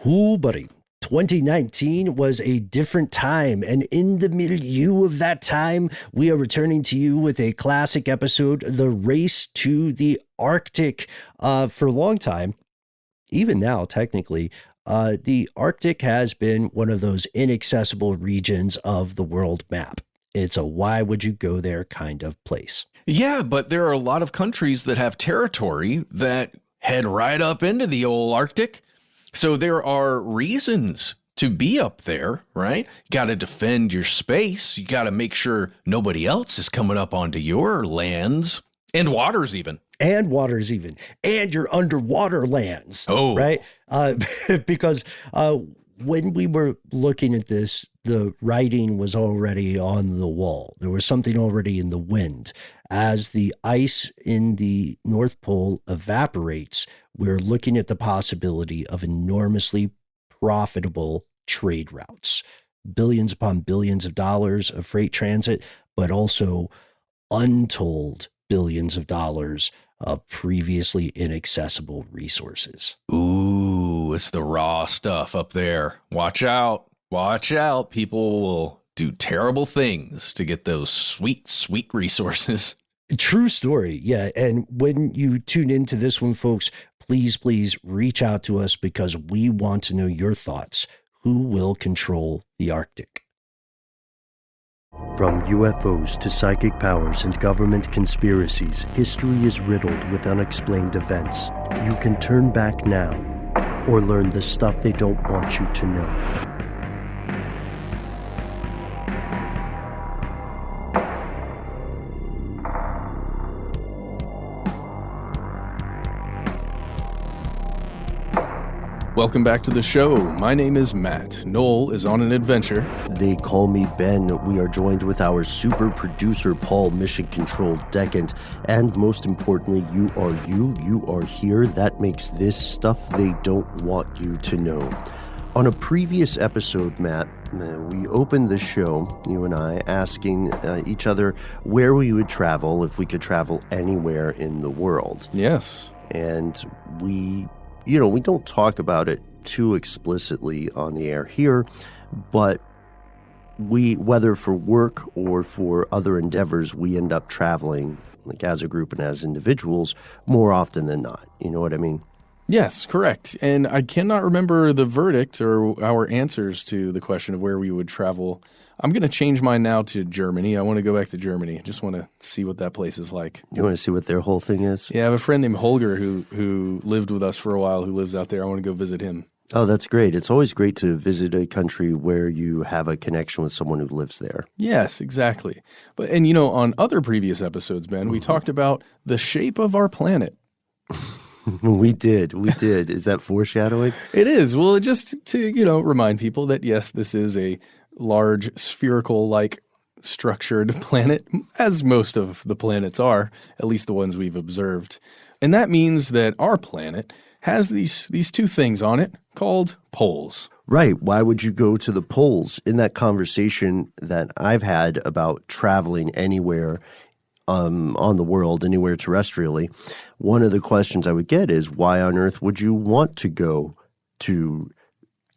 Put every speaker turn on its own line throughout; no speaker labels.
Ooh, buddy. 2019 was a different time, and in the milieu of that time, we are returning to you with a classic episode, The Race to the Arctic. For a long time, even now, technically, the Arctic has been one of those inaccessible regions of the world map. It's a why would you go there kind of place.
Yeah, but there are a lot of countries that have territory that head right up into the old Arctic. So there are reasons to be up there, right? You got to defend your space. You got to make sure nobody else is coming up onto your lands and waters even.
And your underwater lands.
Oh,
right. Because when we were looking at this, the writing was already on the wall. There was something already in the wind. As the ice in the North Pole evaporates, we're looking at the possibility of enormously profitable trade routes, billions upon billions of dollars of freight transit, but also untold billions of dollars of previously inaccessible resources.
Ooh, it's the raw stuff up there. Watch out. Watch out. People will do terrible things to get those sweet, sweet resources.
True story. Yeah. And when you tune into this one, folks, please reach out to us because we want to know your thoughts. Who will control the Arctic?
From UFOs to psychic powers and government conspiracies, history is riddled with unexplained events. You can turn back now or learn the stuff they don't want you to know.
Welcome back to the show. My name is Matt. Noel is on an adventure.
They call me Ben. We are joined with our super producer, Paul, Mission Control Decant. And most importantly, you are here. That makes this stuff they don't want you to know. On a previous episode, Matt, we opened the show, you and I, asking each other where we would travel if we could travel anywhere in the world.
Yes.
And we don't talk about it too explicitly on the air here, but whether for work or for other endeavors, we end up traveling, like as a group and as individuals, more often than not. You know what I mean?
Yes, correct. And I cannot remember the verdict or our answers to the question of where we would travel. I'm going to change mine now to Germany. I want to go back to Germany. I just want to see what that place is like.
You want to see what their whole thing is?
Yeah, I have a friend named Holger who lived with us for a while, who lives out there. I want to go visit him.
Oh, that's great. It's always great to visit a country where you have a connection with someone who lives there.
Yes, exactly. And on other previous episodes, Ben, we talked about the shape of our planet.
We did. Is that foreshadowing?
It is. Well, just to, remind people that, yes, this is a large spherical-like structured planet, as most of the planets are, at least the ones we've observed. And that means that our planet has these two things on it called poles.
Right. Why would you go to the poles? In that conversation that I've had about traveling anywhere on the world, anywhere terrestrially, one of the questions I would get is, why on earth would you want to go to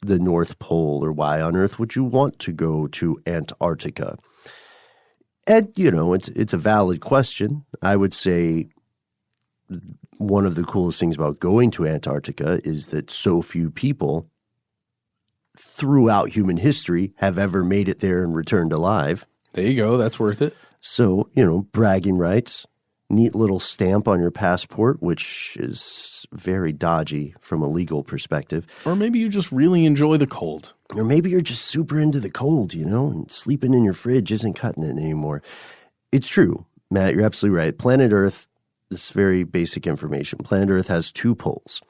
the North Pole, or why on earth would you want to go to Antarctica? And, it's a valid question. I would say one of the coolest things about going to Antarctica is that so few people throughout human history have ever made it there and returned alive.
There you go. That's worth it.
So, bragging rights, neat little stamp on your passport, which is very dodgy from a legal perspective.
Or maybe you just really enjoy the cold.
Or maybe you're just super into the cold, and sleeping in your fridge isn't cutting it anymore. It's true, Matt, you're absolutely right. Planet Earth, this is very basic information. Planet Earth has two poles,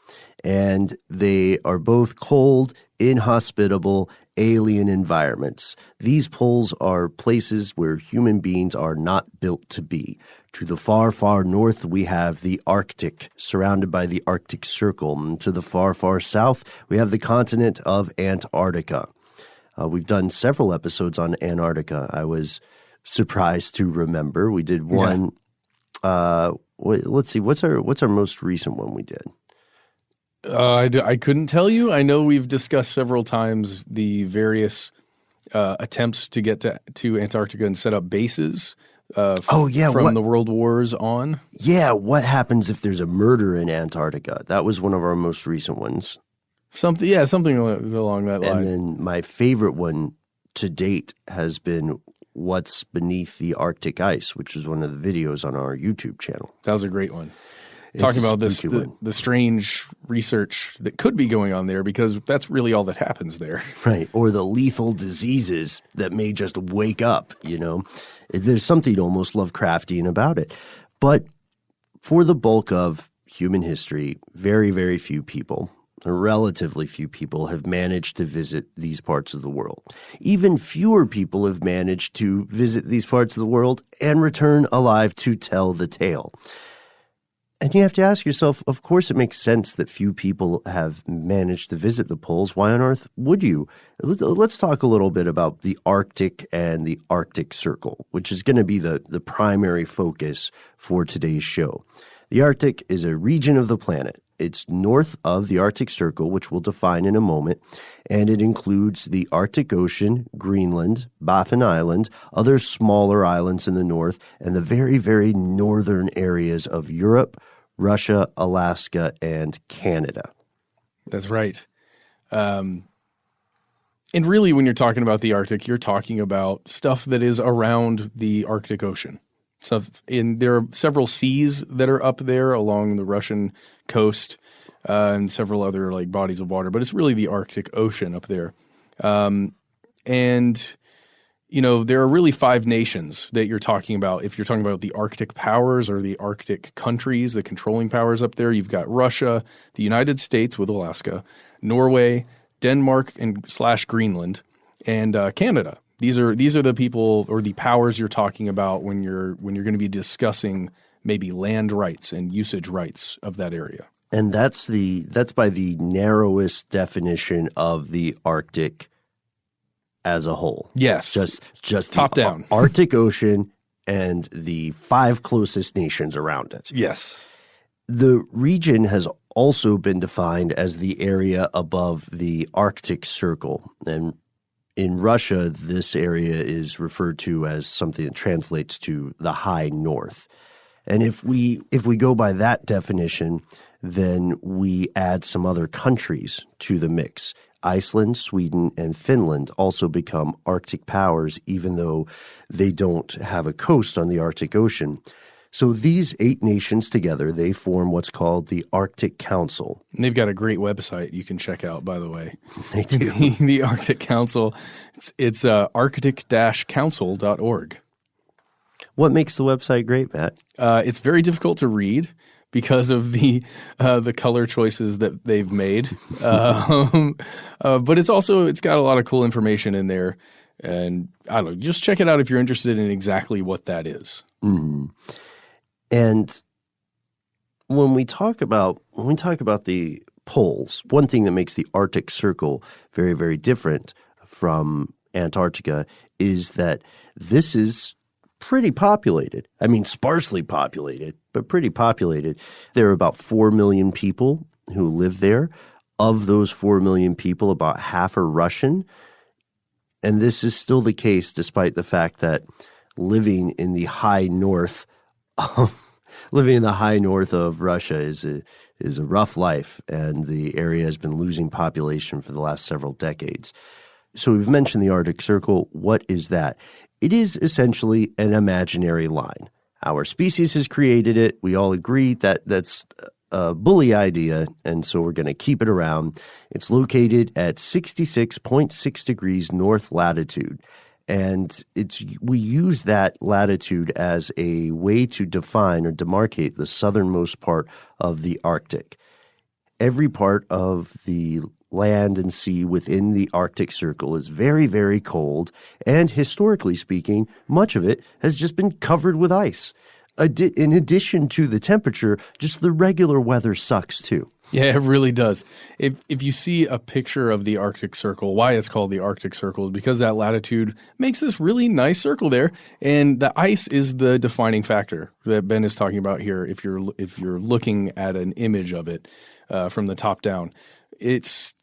and they are both cold, inhospitable, alien environments. These poles are places where human beings are not built to be. To the far, far north, we have the Arctic, surrounded by the Arctic Circle. And to the far, far south, we have the continent of Antarctica. We've done several episodes on Antarctica. I was surprised to remember. We did one. Yeah. Let's see. What's our most recent one we did?
I couldn't tell you. I know we've discussed several times the various attempts to get to Antarctica and set up bases from the World Wars on.
Yeah, what happens if there's a murder in Antarctica? That was one of our most recent ones.
Something along that line.
And then my favorite one to date has been what's beneath the Arctic ice, which is one of the videos on our YouTube channel.
That was a great one. Talking about the strange research that could be going on there, because that's really all that happens there.
Right. Or the lethal diseases that may just wake up, you know. There's something almost Lovecraftian about it. But for the bulk of human history, very, very few people, relatively few people, have managed to visit these parts of the world. Even fewer people have managed to visit these parts of the world and return alive to tell the tale. And you have to ask yourself, of course it makes sense that few people have managed to visit the poles. Why on earth would you? Let's talk a little bit about the Arctic and the Arctic Circle, which is going to be the primary focus for today's show. The Arctic is a region of the planet. It's north of the Arctic Circle, which we'll define in a moment, and it includes the Arctic Ocean, Greenland, Baffin Island, other smaller islands in the north, and the very, very northern areas of Europe, Russia, Alaska, and Canada.
That's right. And really, when you're talking about the Arctic, you're talking about stuff that is around the Arctic Ocean. So there are several seas that are up there along the Russian coast and several other like bodies of water, but it's really the Arctic Ocean up there. And, you know, there are really 5 nations that you're talking about. If you're talking about the Arctic powers or the Arctic countries, the controlling powers up there, you've got Russia, the United States with Alaska, Norway, Denmark and / Greenland, and Canada. These are the people or the powers you're talking about when you're going to be discussing maybe land rights and usage rights of that area.
And that's by the narrowest definition of the Arctic as a whole.
Yes.
Just
top
the
down.
Arctic Ocean and the 5 closest nations around it.
Yes.
The region has also been defined as the area above the Arctic Circle. And in Russia, this area is referred to as something that translates to the high north. And if we go by that definition, then we add some other countries to the mix. Iceland, Sweden, and Finland also become Arctic powers, even though they don't have a coast on the Arctic Ocean. So these 8 nations together, they form what's called the Arctic Council.
And they've got a great website you can check out, by the way.
They do.
The Arctic Council, it's arctic-council.org.
What makes the website great, Matt?
It's very difficult to read because of the color choices that they've made. But it's got a lot of cool information in there. And I don't know, just check it out if you're interested in exactly what that is.
Mm-hmm. And when we talk about the poles, one thing that makes the Arctic Circle very, very different from Antarctica is that this is pretty populated. I mean, sparsely populated, but pretty populated. There are about 4 million people who live there. Of those 4 million people, about half are Russian. And this is still the case despite the fact that living in the high north of Russia is a rough life, and the area has been losing population for the last several decades. So we've mentioned the Arctic Circle. What is that? It is essentially an imaginary line. Our species has created it. We all agree that that's a bully idea, and so we're going to keep it around. It's located at 66.6 degrees north latitude. And we use that latitude as a way to define or demarcate the southernmost part of the Arctic. Every part of the land and sea within the Arctic Circle is very, very cold, and historically speaking, much of it has just been covered with ice. In addition to the temperature, just the regular weather sucks too.
Yeah, it really does. If you see a picture of the Arctic Circle, why it's called the Arctic Circle is because that latitude makes this really nice circle there, and the ice is the defining factor that Ben is talking about here. If you're looking at an image of it, from the top down. It's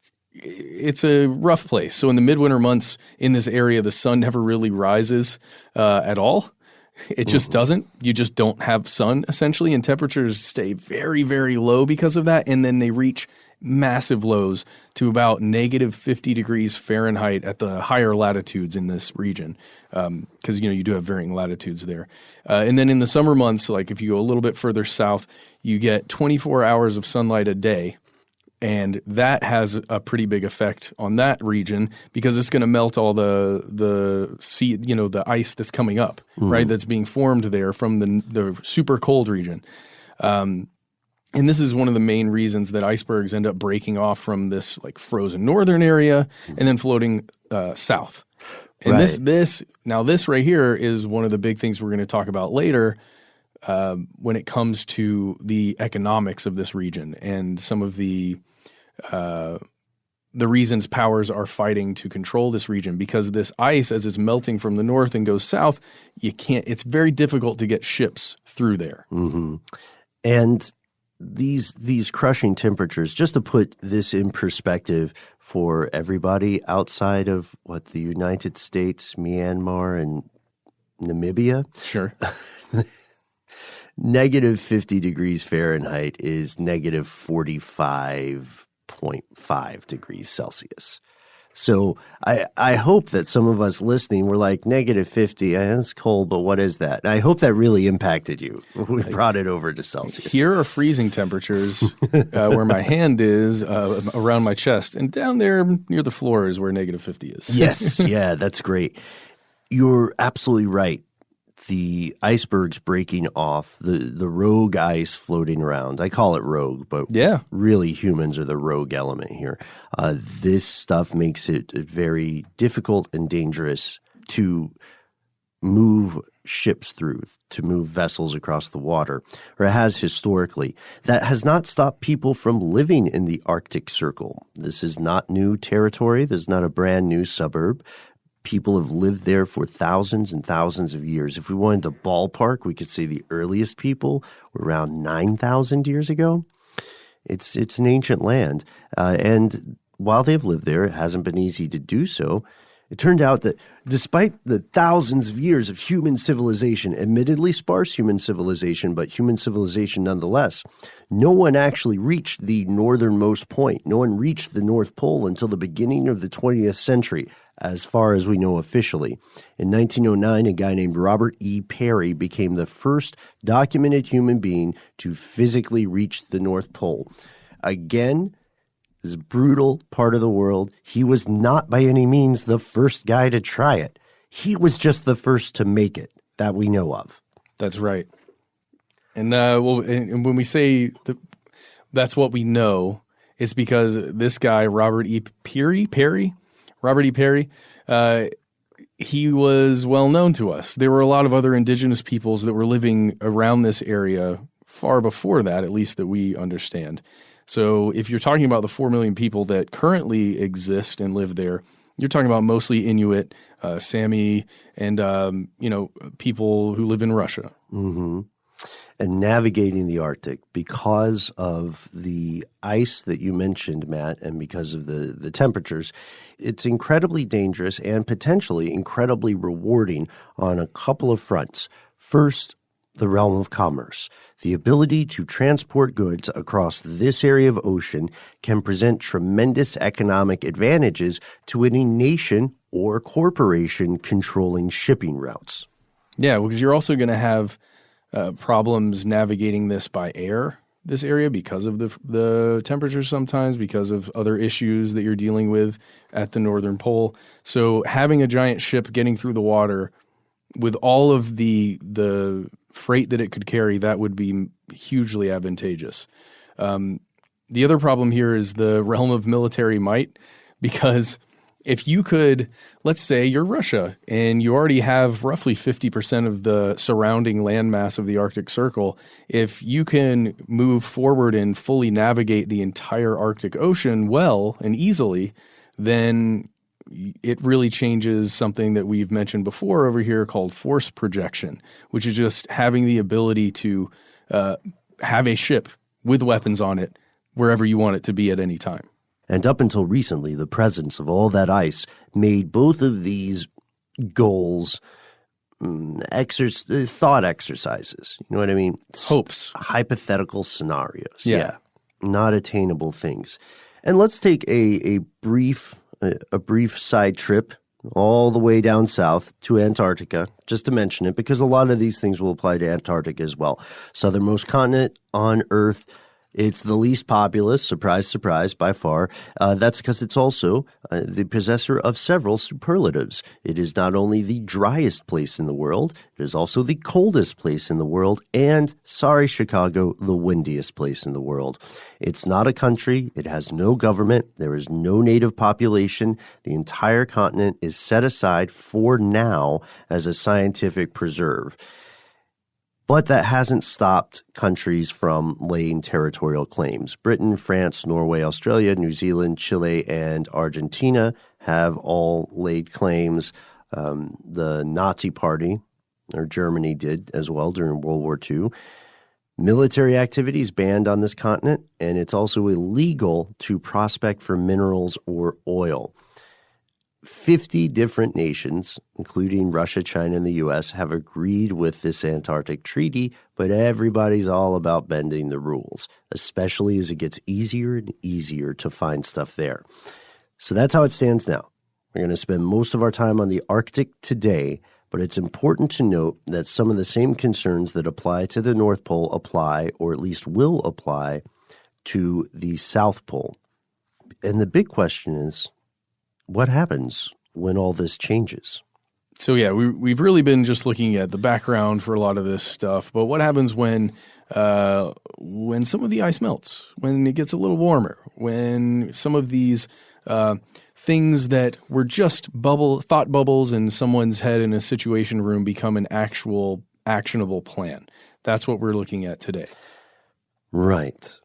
a rough place. So in the midwinter months in this area, the sun never really rises at all. It just doesn't. You just don't have sun, essentially, and temperatures stay very, very low because of that, and then they reach massive lows to about negative 50 degrees Fahrenheit at the higher latitudes in this region, because you do have varying latitudes there. And then in the summer months, like if you go a little bit further south, you get 24 hours of sunlight a day. And that has a pretty big effect on that region because it's going to melt all the sea, the ice that's coming up, right? That's being formed there from the super cold region. And this is one of the main reasons that icebergs end up breaking off from this like frozen northern area and then floating south. And this right here is one of the big things we're going to talk about later when it comes to the economics of this region and some of the reasons powers are fighting to control this region, because this ice, as it's melting from the north and goes south, it's very difficult to get ships through there.
Mm-hmm. And these crushing temperatures, just to put this in perspective for everybody outside of the United States, Myanmar, and Namibia.
Sure.
Negative 50 degrees Fahrenheit is negative 45.5 degrees Celsius. So I hope that some of us listening were like, negative 50, that's cold, but what is that? And I hope that really impacted you. We brought it over to Celsius.
Here are freezing temperatures where my hand is around my chest, and down there near the floor is where negative 50 is.
Yes, yeah, that's great. You're absolutely right. The icebergs breaking off, the rogue ice floating around. I call it rogue, but really humans are the rogue element here. This stuff makes it very difficult and dangerous to move ships through, to move vessels across the water, or it has historically. That has not stopped people from living in the Arctic Circle. This is not new territory. This is not a brand new suburb. People have lived there for thousands and thousands of years. If we wanted to ballpark, we could say the earliest people were around 9,000 years ago. It's an ancient land. And while they've lived there, it hasn't been easy to do so. It turned out that despite the thousands of years of human civilization, admittedly sparse human civilization, but human civilization nonetheless, no one actually reached the northernmost point. No one reached the North Pole until the beginning of the 20th century, as far as we know officially. In 1909, a guy named Robert E. Peary became the first documented human being to physically reach the North Pole. Again, this brutal part of the world, he was not by any means the first guy to try it. He was just the first to make it that we know of.
That's right. And and when we say that's what we know, it's because this guy, Robert E. Peary, he was well known to us. There were a lot of other indigenous peoples that were living around this area far before that, at least that we understand. So if you're talking about the 4 million people that currently exist and live there, you're talking about mostly Inuit, Sami, and people who live in Russia.
Mm-hmm. And navigating the Arctic because of the ice that you mentioned, Matt, and because of the temperatures, it's incredibly dangerous and potentially incredibly rewarding on a couple of fronts. First, the realm of commerce. The ability to transport goods across this area of ocean can present tremendous economic advantages to any nation or corporation controlling shipping routes.
Yeah, because you're also going to have problems navigating this by air, this area, because of the temperatures sometimes, because of other issues that you're dealing with at the northern pole. So having a giant ship getting through the water with all of the freight that it could carry, that would be hugely advantageous. The other problem here is the realm of military might, because if you could, let's say you're Russia and you already have roughly 50% of the surrounding landmass of the Arctic Circle, if you can move forward and fully navigate the entire Arctic Ocean well and easily, then it really changes something that we've mentioned before over here called force projection, which is just having the ability to have a ship with weapons on it
wherever you want it to be at any time.
And up until recently, the presence of all that ice made both of these goals thought exercises. You know what I mean?
Hopes.
Hypothetical scenarios.
Yeah.
Not attainable things. And let's take a brief side trip all the way down south to Antarctica, just to mention it, because a lot of these things will apply to Antarctica as well. Southernmost continent on Earth. It's the least populous, surprise, surprise, by far. That's because it's also the possessor of several superlatives. It is not only the driest place in the world, it is also the coldest place in the world, and, sorry, Chicago, the windiest place in the world. It's not a country. It has no government. There is no native population. The entire continent is set aside for now as a scientific preserve. But that hasn't stopped countries from laying territorial claims. Britain, France, Norway, Australia, New Zealand, Chile, and Argentina have all laid claims. The Nazi Party, or Germany, did as well during World War II. Military activity is banned on this continent, and it's also illegal to prospect for minerals or oil. 50 different nations, including Russia, China, and the U.S., have agreed with this Antarctic treaty, but everybody's all about bending the rules, especially as it gets easier and easier to find stuff there. So that's how it stands now. We're going to spend most of our time on the Arctic today, but it's important to note that some of the same concerns that apply to the North Pole apply, or at least will apply, to the South Pole. And the big question is, what happens when all this changes?
So yeah, we've really been just looking at the background for a lot of this stuff. But what happens when some of the ice melts, when it gets a little warmer, when some of these things that were just thought bubbles in someone's head in a situation room become an actual actionable plan? That's what we're looking at today.
Right.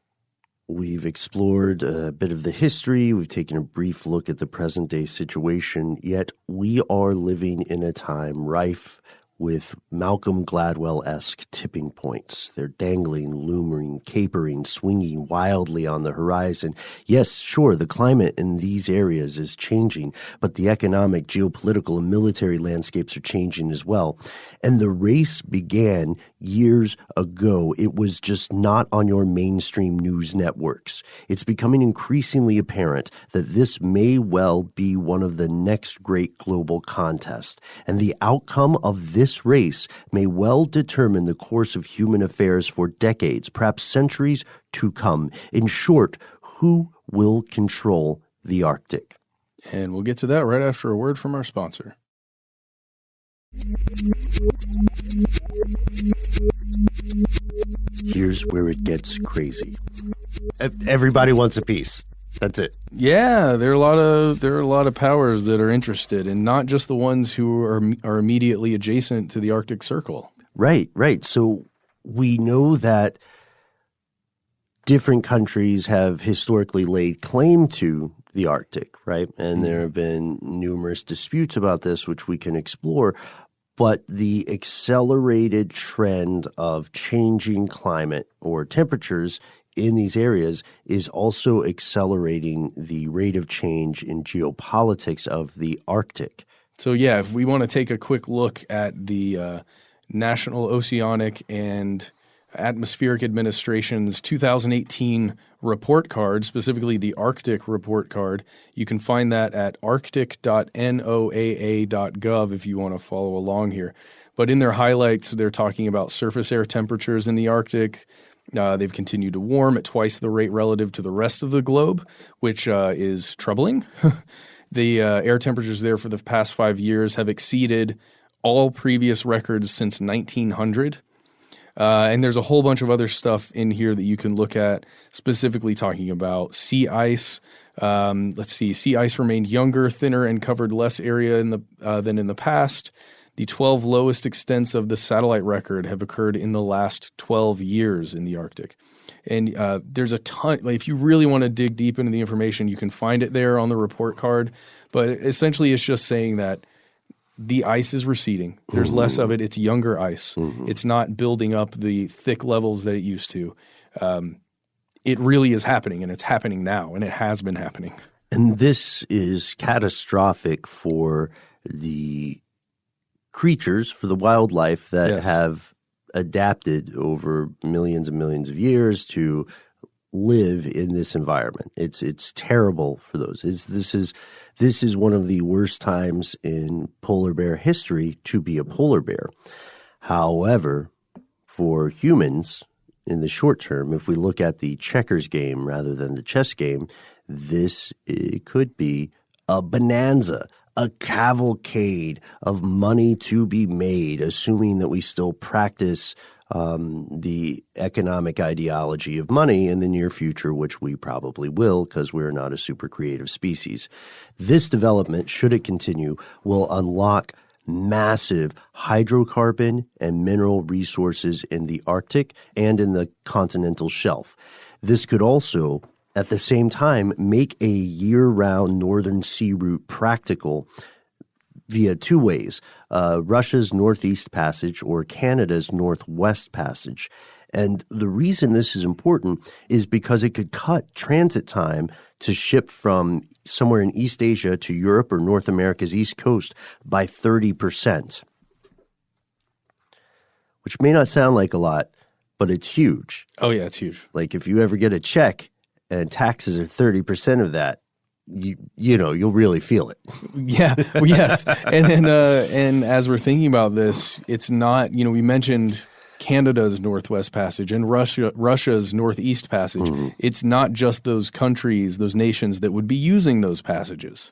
We've explored a bit of the history. We've taken a brief look at the present-day situation, yet we are living in a time rife with Malcolm Gladwell-esque tipping points. They're dangling, looming, capering, swinging wildly on the horizon. Yes, sure, the climate in these areas is changing, but the economic, geopolitical, and military landscapes are changing as well. And the race began years ago. It was just not on your mainstream news networks. It's becoming increasingly apparent that this may well be one of the next great global contests, and the outcome of this race may well determine the course of human affairs for decades, perhaps centuries to come. In short, who will control the Arctic?
And we'll get to that right after a word from our sponsor.
Here's where it gets crazy. Everybody wants a piece. That's it.
Yeah, there are a lot of powers that are interested, and not just the ones who are immediately adjacent to the Arctic Circle.
Right. So we know that different countries have historically laid claim to the Arctic, right? And there have been numerous disputes about this, which we can explore. But the accelerated trend of changing climate or temperatures in these areas is also accelerating the rate of change in geopolitics of the Arctic.
So yeah, if we want to take a quick look at the National Oceanic and Atmospheric Administration's 2018 report card, specifically the Arctic report card, you can find that at arctic.noaa.gov if you want to follow along here. But in their highlights, they're talking about surface air temperatures in the Arctic. They've continued to warm at twice the rate relative to the rest of the globe, which is troubling. The air temperatures there for the past 5 years have exceeded all previous records since 1900. And there's a whole bunch of other stuff in here that you can look at, specifically talking about sea ice. Sea ice remained younger, thinner, and covered less area than in the past. The 12 lowest extents of the satellite record have occurred in the last 12 years in the Arctic. And there's a ton. If you really want to dig deep into the information, you can find it there on the report card. But essentially, it's just saying that the ice is receding. There's less of it. It's younger ice. It's not building up the thick levels that it used to. it really is happening, and it's happening now, and it has been happening.
And this is catastrophic for the creatures, for the wildlife that have adapted over millions and millions of years to live in this environment. It's terrible for those. This is one of the worst times in polar bear history to be a polar bear. However, for humans, in the short term, if we look at the checkers game rather than the chess game, it could be a bonanza, a cavalcade of money to be made, assuming that we still practice the economic ideology of money in the near future, which we probably will because we're not a super creative species. This development, should it continue, will unlock massive hydrocarbon and mineral resources in the Arctic and in the continental shelf. This could also, at the same time, make a year-round northern sea route practical via two ways, Russia's Northeast Passage or Canada's Northwest Passage. And the reason this is important is because it could cut transit time to ship from somewhere in East Asia to Europe or North America's East Coast by 30%, which may not sound like a lot, but it's huge.
Oh, yeah, it's huge.
Like if you ever get a check and taxes are 30% of that, you'll really feel it.
Yeah. Well, yes. And then, and as we're thinking about this, it's not, we mentioned Canada's Northwest Passage and Russia's Northeast Passage. Mm-hmm. It's not just those countries, those nations that would be using those passages.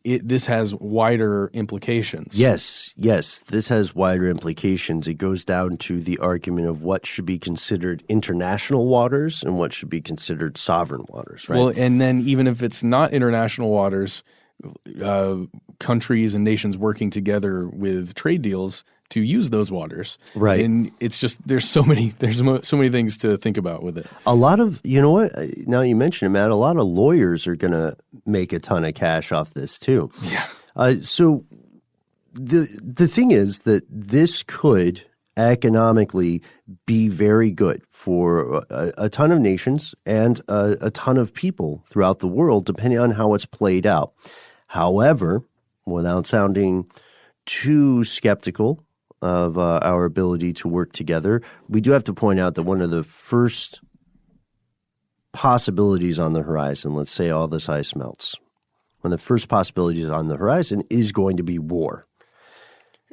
This has wider implications.
Yes, this has wider implications. It goes down to the argument of what should be considered international waters and what should be considered sovereign waters, right?
Well, and then even if it's not international waters, countries and nations working together with trade deals to use those waters.
Right.
And it's just, there's so many things to think about with it.
A lot of, now you mention it, Matt, a lot of lawyers are going to make a ton of cash off this too.
Yeah.
So the thing is that this could economically be very good for a ton of nations and a ton of people throughout the world, depending on how it's played out. However, without sounding too skeptical of our ability to work together, we do have to point out that one of the first possibilities on the horizon, let's say all this ice melts, one of the first possibilities on the horizon is going to be war.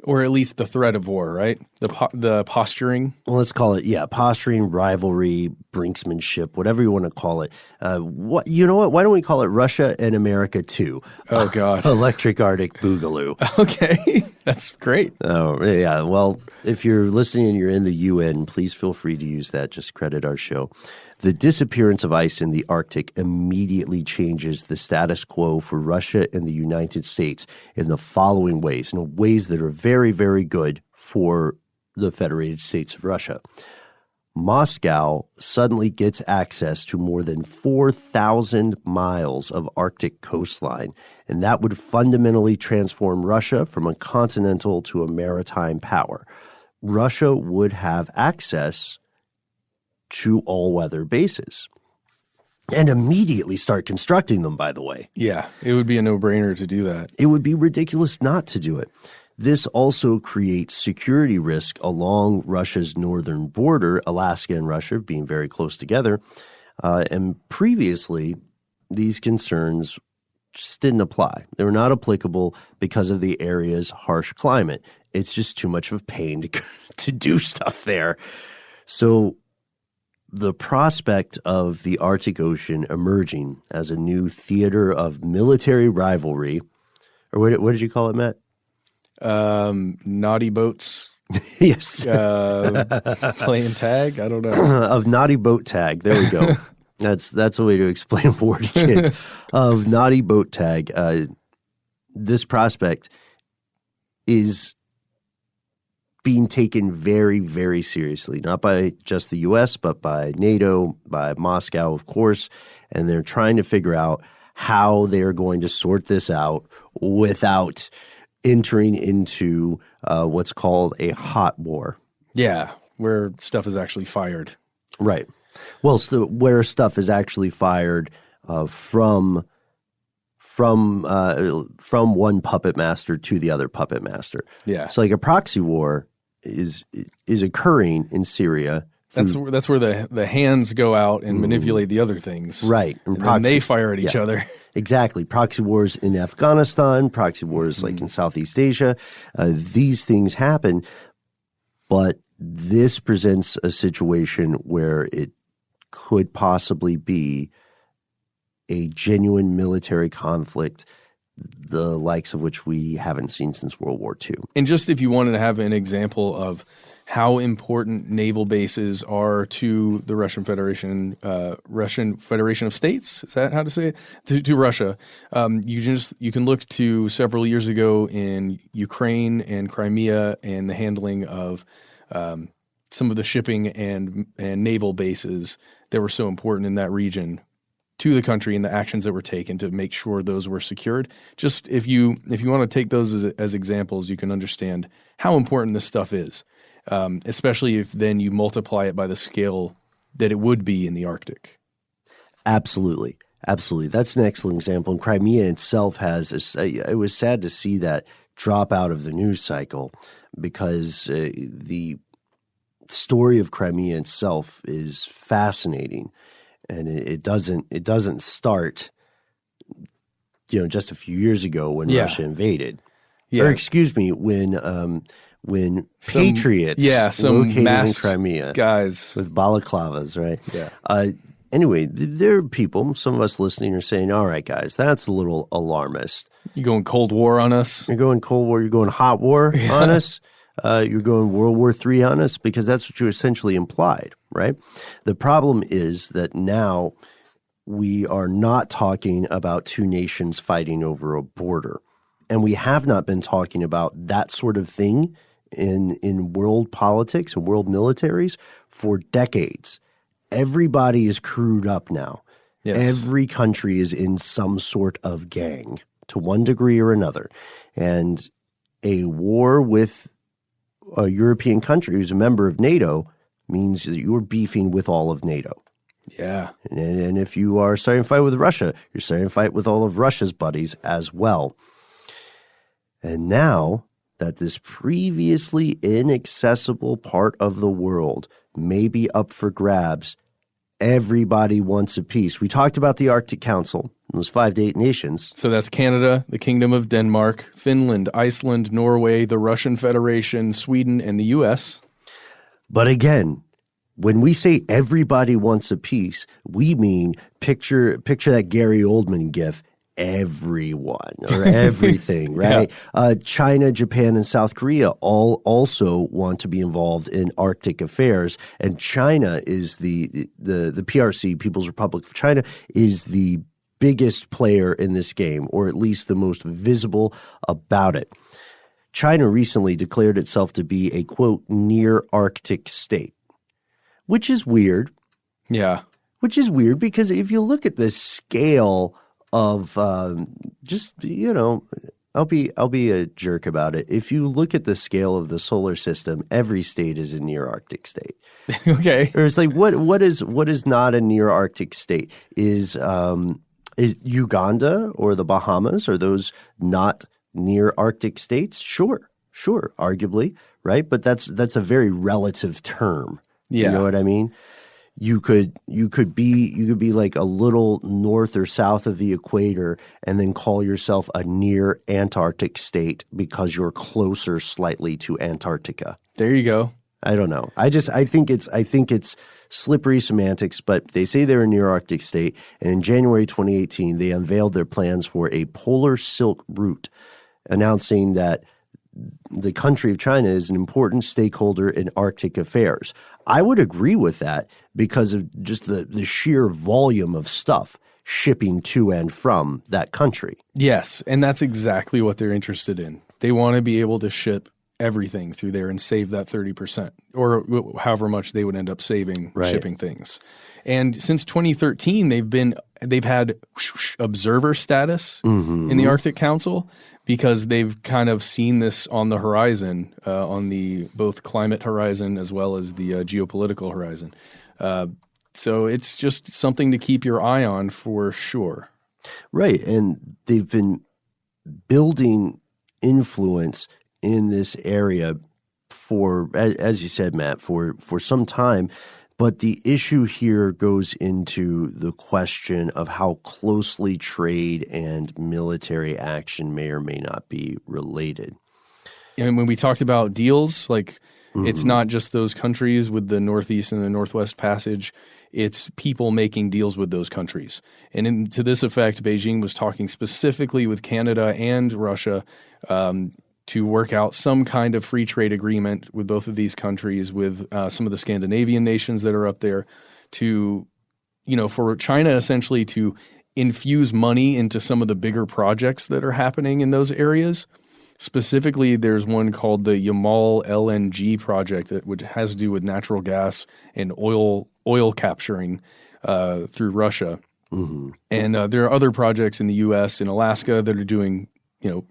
Or at least the threat of war, right? The posturing.
Well, let's call it, posturing, rivalry, brinksmanship, whatever you want to call it. You know what? Why don't we call it Russia and America 2?
Oh, God.
Electric Arctic Boogaloo.
Okay. That's great.
Oh, yeah. Well, if you're listening and you're in the UN, please feel free to use that. Just credit our show. The disappearance of ice in the Arctic immediately changes the status quo for Russia and the United States in the following ways, in ways that are very, very good for the Federated States of Russia. Moscow suddenly gets access to more than 4,000 miles of Arctic coastline, and that would fundamentally transform Russia from a continental to a maritime power. Russia would have access to all-weather bases and immediately start constructing them, by the way.
Yeah, it would be a no-brainer to do that.
It would be ridiculous not to do it. This also creates security risk along Russia's northern border, Alaska and Russia being very close together. And previously, these concerns just didn't apply. They were not applicable because of the area's harsh climate. It's just too much of a pain to do stuff there. So the prospect of the Arctic Ocean emerging as a new theater of military rivalry, or what did you call it, Matt?
Naughty boats.
Yes.
Playing tag? I don't know.
Of naughty boat tag. There we go. That's a way to explain war to kids. Of naughty boat tag. This prospect is being taken very, very seriously, not by just the U.S., but by NATO, by Moscow, of course, and they're trying to figure out how they're going to sort this out without entering into what's called a hot war.
Yeah, where stuff is actually fired.
Right. Well, so where stuff is actually fired from one puppet master to the other puppet master.
Yeah.
So like a proxy war is occurring in Syria.
That's where the hands go out and manipulate the other things.
Right.
And then they fire at each other.
Exactly. Proxy wars in Afghanistan, proxy wars like in Southeast Asia. These things happen, but this presents a situation where it could possibly be a genuine military conflict, the likes of which we haven't seen since World War II.
And just if you wanted to have an example of how important naval bases are to the Russian Federation of States, is that how to say it? To Russia, you can look to several years ago in Ukraine and Crimea and the handling of some of the shipping and naval bases that were so important in that region to the country and the actions that were taken to make sure those were secured. Just if you want to take those as examples, you can understand how important this stuff is, especially if then you multiply it by the scale that it would be in the Arctic.
Absolutely. Absolutely. That's an excellent example. And Crimea itself it was sad to see that drop out of the news cycle because the story of Crimea itself is fascinating. And it doesn't start, just a few years ago when Russia invaded, or excuse me, when patriots located in Crimea,
guys
with balaclavas, right?
Yeah.
Anyway, there are people, some of us listening are saying, "All right, guys, that's a little alarmist.
You going Cold War on us?
You're going Cold War. You're going hot war on us." You're going World War III on us because that's what you essentially implied, right? The problem is that now we are not talking about two nations fighting over a border. And we have not been talking about that sort of thing in world politics and world militaries for decades. Everybody is crewed up now.
Yes.
Every country is in some sort of gang to one degree or another. And a war with a European country who's a member of NATO means that you're beefing with all of NATO.
Yeah.
And if you are starting to fight with Russia, you're starting to fight with all of Russia's buddies as well. And now that this previously inaccessible part of the world may be up for grabs, everybody wants a piece. We talked about the Arctic Council, those 5 to 8 nations.
So that's Canada, the Kingdom of Denmark, Finland, Iceland, Norway, the Russian Federation, Sweden, and the U.S.
But again, when we say everybody wants a piece, we mean picture that Gary Oldman gif, everyone or everything, right? Yeah. China, Japan, and South Korea all also want to be involved in Arctic affairs. And China is the PRC, People's Republic of China, is the biggest player in this game, or at least the most visible about it. China recently declared itself to be a, quote, near Arctic state, which is weird.
Yeah.
Which is weird because if you look at the scale of I'll be a jerk about it. If you look at the scale of the solar system, every state is a near Arctic state.
Okay.
Or it's like what is not a near Arctic state? Is Uganda or the Bahamas, are those not near Arctic states? Sure, arguably, right? But that's a very relative term.
Yeah.
You know what I mean? You could be like a little north or south of the equator and then call yourself a near Antarctic state because you're closer slightly to Antarctica.
There you go.
I don't know. I think it's slippery semantics, but they say they're a near Arctic state. And in January 2018, they unveiled their plans for a polar silk route, announcing that the country of China is an important stakeholder in Arctic affairs. I would agree with that because of just the sheer volume of stuff shipping to and from that country.
Yes, and that's exactly what they're interested in. They want to be able to ship everything through there and save that 30%, or however much they would end up saving shipping things. And since 2013, they've had observer status in the Arctic Council because they've kind of seen this on the horizon, on the both climate horizon as well as the geopolitical horizon. So it's just something to keep your eye on for sure.
Right. And they've been building influence in this area for, as you said, Matt, for some time. But the issue here goes into the question of how closely trade and military action may or may not be related.
And when we talked about deals, like it's not just those countries with the Northeast and the Northwest Passage, it's people making deals with those countries. And to this effect, Beijing was talking specifically with Canada and Russia to work out some kind of free trade agreement with both of these countries, with some of the Scandinavian nations that are up there, to, for China essentially to infuse money into some of the bigger projects that are happening in those areas. Specifically, there's one called the Yamal LNG project which has to do with natural gas and oil capturing through Russia. Mm-hmm. And there are other projects in the U.S. and Alaska that are doing,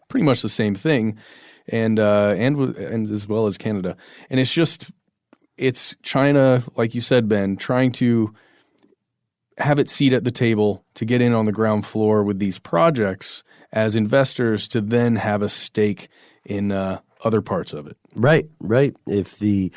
pretty much the same thing, and as well as Canada. And it's China, like you said, Ben, trying to have its seat at the table to get in on the ground floor with these projects as investors to then have a stake in other parts of it.
Right. If the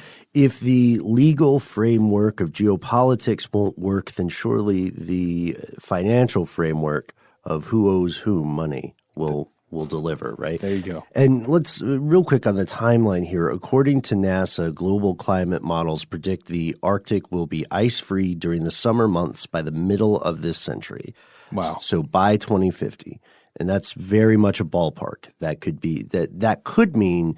legal framework of geopolitics won't work, then surely the financial framework of who owes whom money will deliver, right?
There you go.
And let's real quick on the timeline here. According to NASA, global climate models predict the Arctic will be ice-free during the summer months by the middle of this century.
Wow.
So by 2050. And that's very much a ballpark. That could mean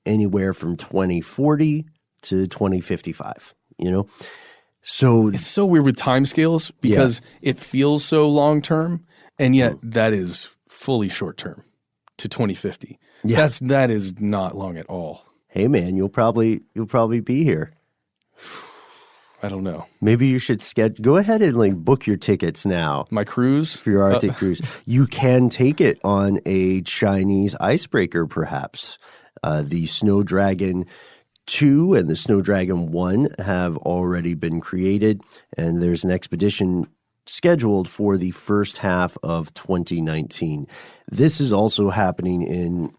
anywhere from 2040 to 2055, So
it's so weird with timescales because it feels so long term, and yet that is fully short term to 2050.
Yeah.
That is not long at all.
Hey man, you'll probably be here.
I don't know.
Maybe you should go ahead and book your tickets now.
My cruise?
For your Arctic cruise. You can take it on a Chinese icebreaker, perhaps. The Snow Dragon 2 and the Snow Dragon 1 have already been created, and there's an expedition scheduled for the first half of 2019. This is happening in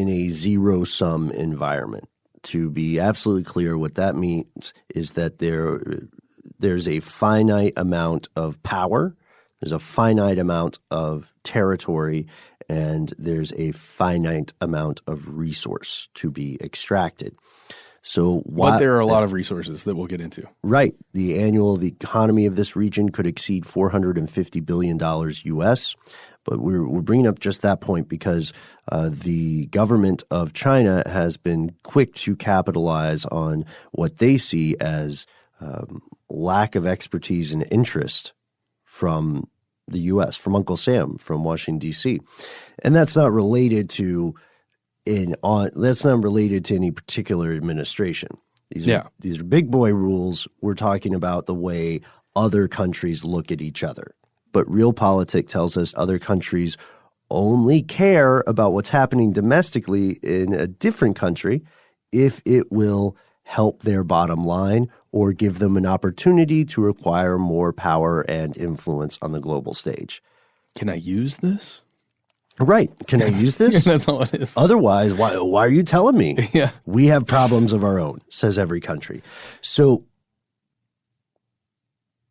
a zero-sum environment. To be absolutely clear, what that means is that there's a finite amount of power, there's a finite amount of territory, and there's a finite amount of resource to be extracted. But
there are a lot of resources that we'll get into.
Right. The economy of this region could exceed $450 billion US. But we're bringing up just that point because the government of China has been quick to capitalize on what they see as lack of expertise and interest from the U.S., from Uncle Sam, from Washington, D.C. And that's not related to any particular administration. These are big boy rules. We're talking about the way other countries look at each other. But Realpolitik tells us other countries only care about what's happening domestically in a different country if it will help their bottom line or give them an opportunity to acquire more power and influence on the global stage.
Can I use this?
Right. Can I use this?
That's all it is.
Otherwise, why are you telling me?
Yeah.
We have problems of our own, says every country. So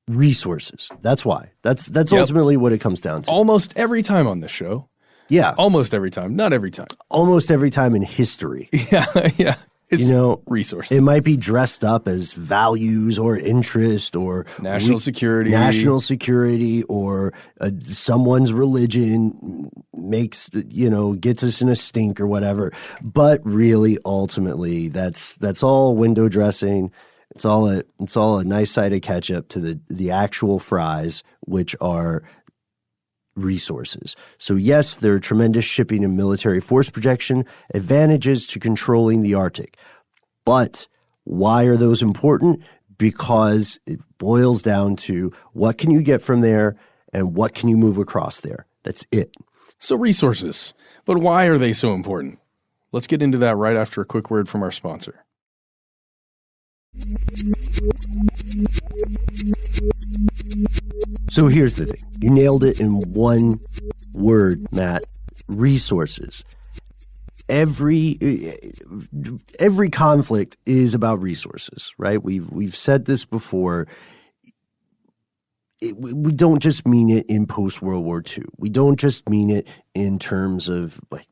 resources. That's why. That's ultimately what it comes down to.
Almost every time on this show.
Yeah.
Almost every time. Not every time.
Almost every time in history.
Yeah. It's resources.
It might be dressed up as values or interest or
national security
or someone's religion gets us in a stink or whatever. But really, ultimately, that's all window dressing. It's all a nice side of ketchup to the actual fries, which are resources. So yes, there are tremendous shipping and military force projection advantages to controlling the Arctic. But why are those important? Because it boils down to what can you get from there and what can you move across there? That's it.
So resources. But why are they so important? Let's get into that right after a quick word from our sponsor.
So here's the thing. You nailed it in one word, Matt. Resources. Every conflict is about resources, right? We've said this before. We don't just mean it in post-World War II. We don't just mean it in terms of like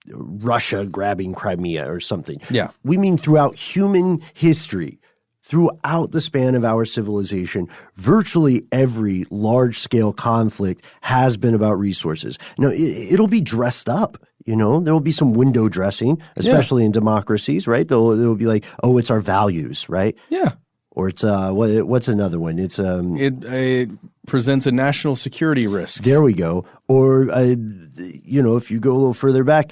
Russia grabbing Crimea or something.
Yeah.
We mean throughout human history, throughout the span of our civilization, virtually every large-scale conflict has been about resources. Now, it'll be dressed up. You know, there will be some window dressing, especially in democracies, right? They'll be like, oh, it's our values, right?
Yeah.
Or it's what's another one? It's
it presents a national security risk.
There we go. Or if you go a little further back,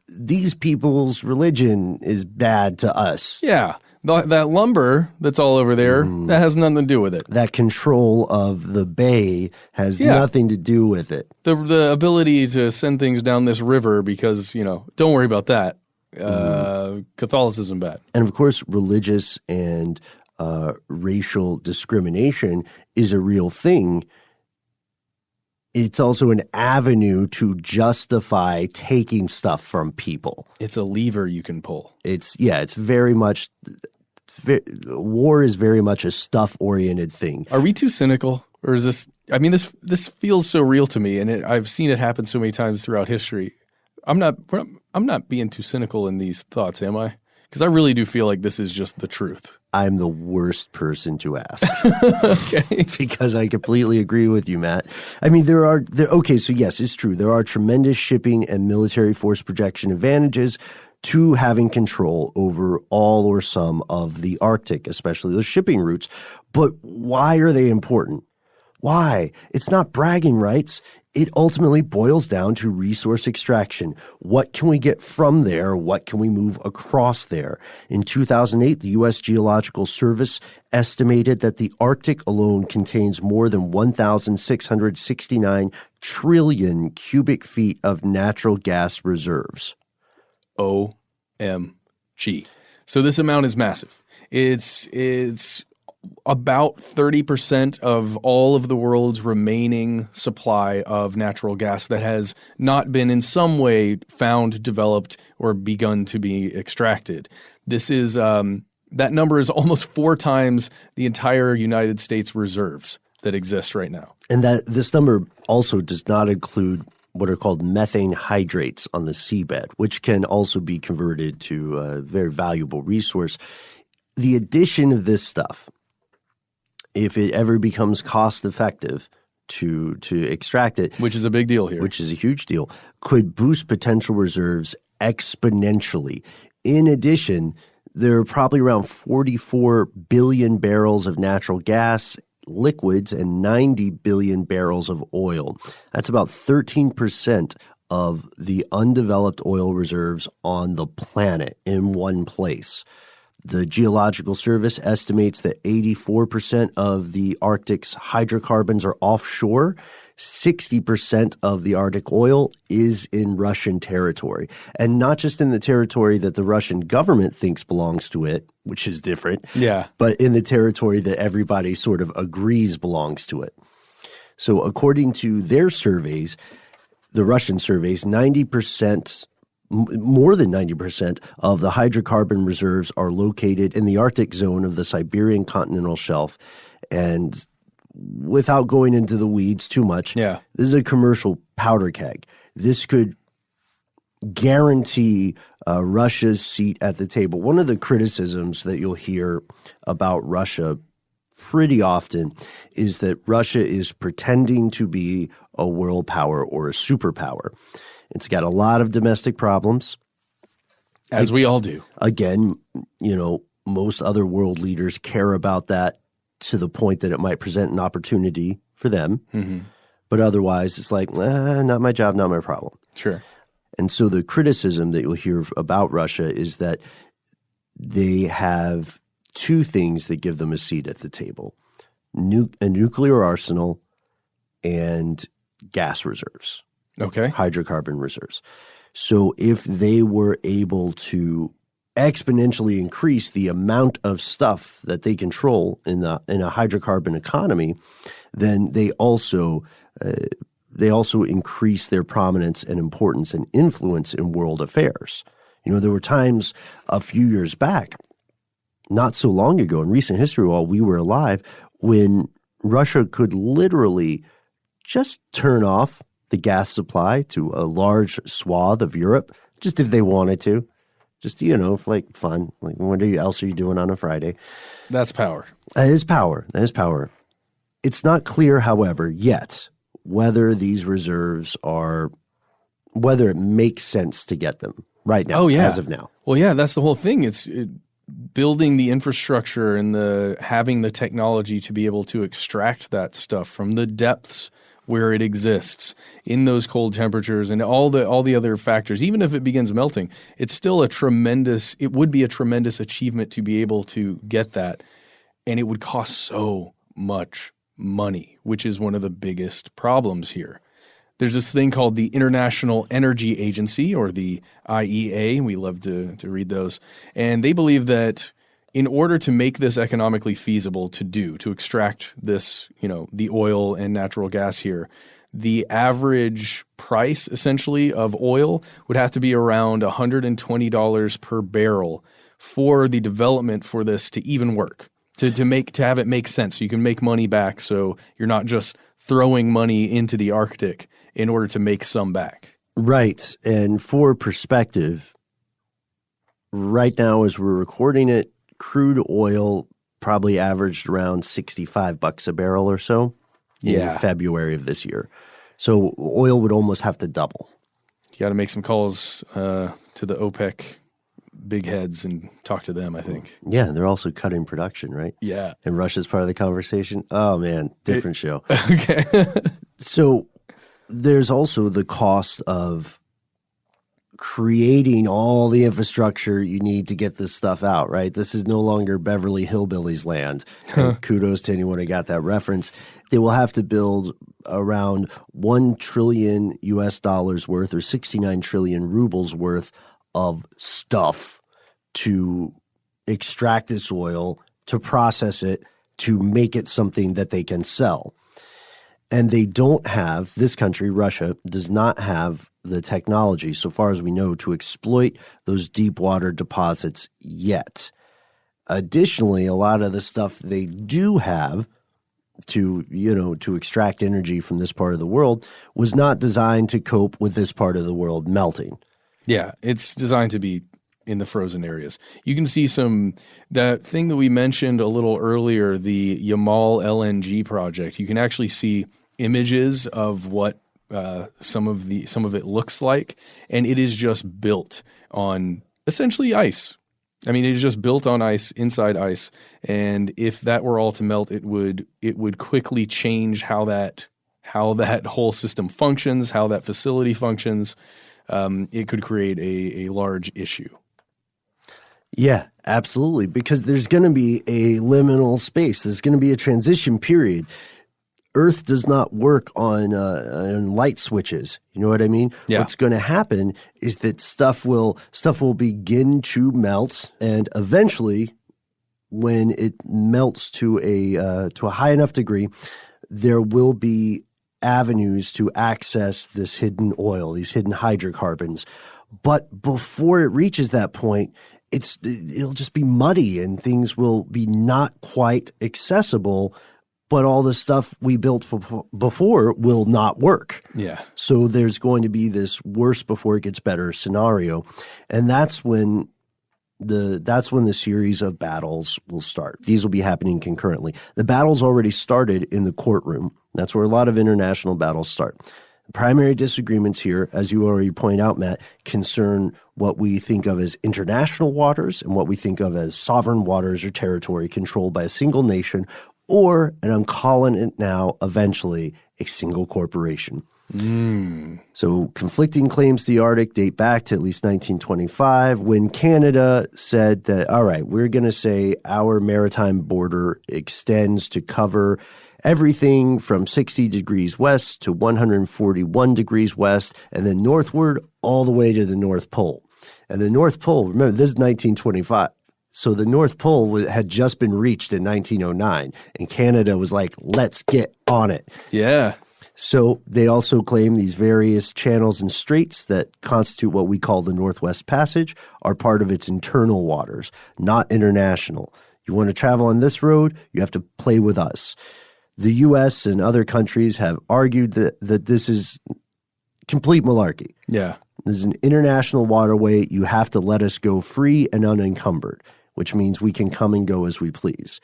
these people's religion is bad to us.
Yeah. That lumber that's all over there, that has nothing to do with it.
That control of the bay has nothing to do with it.
The ability to send things down this river because, don't worry about that. Catholicism bad.
And of course, religious and racial discrimination is a real thing. It's also an avenue to justify taking stuff from people.
It's a lever you can pull.
It's very much war is very much a stuff-oriented thing.
Are we too cynical, or is this? I mean, this feels so real to me, and I've seen it happen so many times throughout history. I'm not being too cynical in these thoughts, am I? Because I really do feel like this is just the truth.
I'm the worst person to ask.
Okay.
Because I completely agree with you, Matt. I mean, okay, so yes, it's true. There are tremendous shipping and military force projection advantages to having control over all or some of the Arctic, especially those shipping routes. But why are they important? Why? It's not bragging rights. It ultimately boils down to resource extraction. What can we get from there? What can we move across there? In 2008, the U.S. Geological Service estimated that the Arctic alone contains more than 1,669 trillion cubic feet of natural gas reserves.
OMG. So this amount is massive. It's about 30% of all of the world's remaining supply of natural gas that has not been in some way found, developed, or begun to be extracted. This is that number is almost 4 times the entire United States reserves that exist right now.
And that this number also does not include what are called methane hydrates on the seabed, which can also be converted to a very valuable resource. The addition of this stuff, if it ever becomes cost effective to extract it,
which is a big deal here,
which is a huge deal, could boost potential reserves exponentially. In addition, there are probably around 44 billion barrels of natural gas, liquids, and 90 billion barrels of oil. That's about 13% of the undeveloped oil reserves on the planet in one place. The Geological Service estimates that 84% of the Arctic's hydrocarbons are offshore. 60% of the Arctic oil is in Russian territory. And not just in the territory that the Russian government thinks belongs to it, which is different, but in the territory that everybody sort of agrees belongs to it. So according to their surveys, the Russian surveys, more than 90% of the hydrocarbon reserves are located in the Arctic zone of the Siberian continental shelf. And without going into the weeds too much, this is a commercial powder keg. This could guarantee Russia's seat at the table. One of the criticisms that you'll hear about Russia pretty often is that Russia is pretending to be a world power or a superpower. It's got a lot of domestic problems.
As we all do.
Again, most other world leaders care about that to the point that it might present an opportunity for them. Mm-hmm. But otherwise, it's like, not my job, not my problem.
Sure.
And so the criticism that you'll hear about Russia is that they have 2 things that give them a seat at the table: a nuclear arsenal and gas reserves.
Okay.
Hydrocarbon reserves. So if they were able to exponentially increase the amount of stuff that they control in a hydrocarbon economy, then they also increase their prominence and importance and influence in world affairs. You know, there were times a few years back, not so long ago in recent history while we were alive, when Russia could literally just turn off the gas supply to a large swath of Europe, just if they wanted to. Just, you know, like fun. Like, what else are you doing on a Friday?
That's power.
That is power. That is power. It's not clear, however, yet whether these reserves whether it makes sense to get them right now, as of now.
Well, yeah, that's the whole thing. It's building the infrastructure and having the technology to be able to extract that stuff from the depths where it exists in those cold temperatures and all the other factors. Even if it begins melting, it would be a tremendous achievement to be able to get that. And it would cost so much money, which is one of the biggest problems here. There's this thing called the International Energy Agency, or the IEA. We love to read those. And they believe that in order to make this economically feasible to extract this, you know, the oil and natural gas here, the average price essentially of oil would have to be around $120 per barrel for the development for this to even work, to have it make sense. So you can make money back, so you're not just throwing money into the Arctic in order to make some back.
Right. And for perspective, right now as we're recording it, crude oil probably averaged around $65 a barrel or so in February of this year. So oil would almost have to double.
You got to make some calls to the OPEC big heads and talk to them, I think.
Yeah, they're also cutting production, right?
Yeah.
And Russia's part of the conversation. Oh, man, different show.
Okay.
So there's also the cost of creating all the infrastructure you need to get this stuff out, right? This is no longer Beverly Hillbillies land. And kudos to anyone who got that reference. They will have to build around $1 trillion worth, or 69 trillion rubles worth of stuff to extract this oil, to process it, to make it something that they can sell. And they don't have, this country, Russia, does not have the technology, so far as we know, to exploit those deep water deposits yet. Additionally, a lot of the stuff they do have to extract energy from this part of the world was not designed to cope with this part of the world melting.
Yeah, it's designed to be in the frozen areas. You can see that thing that we mentioned a little earlier, the Yamal LNG project. You can actually see images of what some of it looks like, and it is just built on essentially ice. I mean, it is just built on ice, inside ice, and if that were all to melt, it would quickly change how that whole system functions, how that facility functions. It could create a large issue.
Yeah, absolutely, because there's going to be a liminal space. There's going to be a transition period. Earth does not work on light switches. You know what I mean?
Yeah.
What's going to happen is that stuff will begin to melt, and eventually, when it melts to a high enough degree, there will be avenues to access this hidden oil, these hidden hydrocarbons. But before it reaches that point, it'll just be muddy and things will be not quite accessible, but all the stuff we built before will not work.
Yeah.
So there's going to be this worse before it gets better scenario. And that's when the series of battles will start. These will be happening concurrently. The battles already started in the courtroom. That's where a lot of international battles start. The primary disagreements here, as you already point out, Matt, concern what we think of as international waters and what we think of as sovereign waters or territory controlled by a single nation, or, and I'm calling it now, eventually, a single corporation. So conflicting claims to the Arctic date back to at least 1925, when Canada said that, all right, we're going to say our maritime border extends to cover everything from 60 degrees west to 141 degrees west, and then northward all the way to the North Pole. And the North Pole, remember, this is 1925. So the North Pole had just been reached in 1909, and Canada was like, let's get on it.
Yeah.
So they also claim these various channels and straits that constitute what we call the Northwest Passage are part of its internal waters, not international. You want to travel on this road, you have to play with us. The U.S. and other countries have argued that this is complete malarkey.
Yeah.
This is an international waterway. You have to let us go free and unencumbered, which means we can come and go as we please.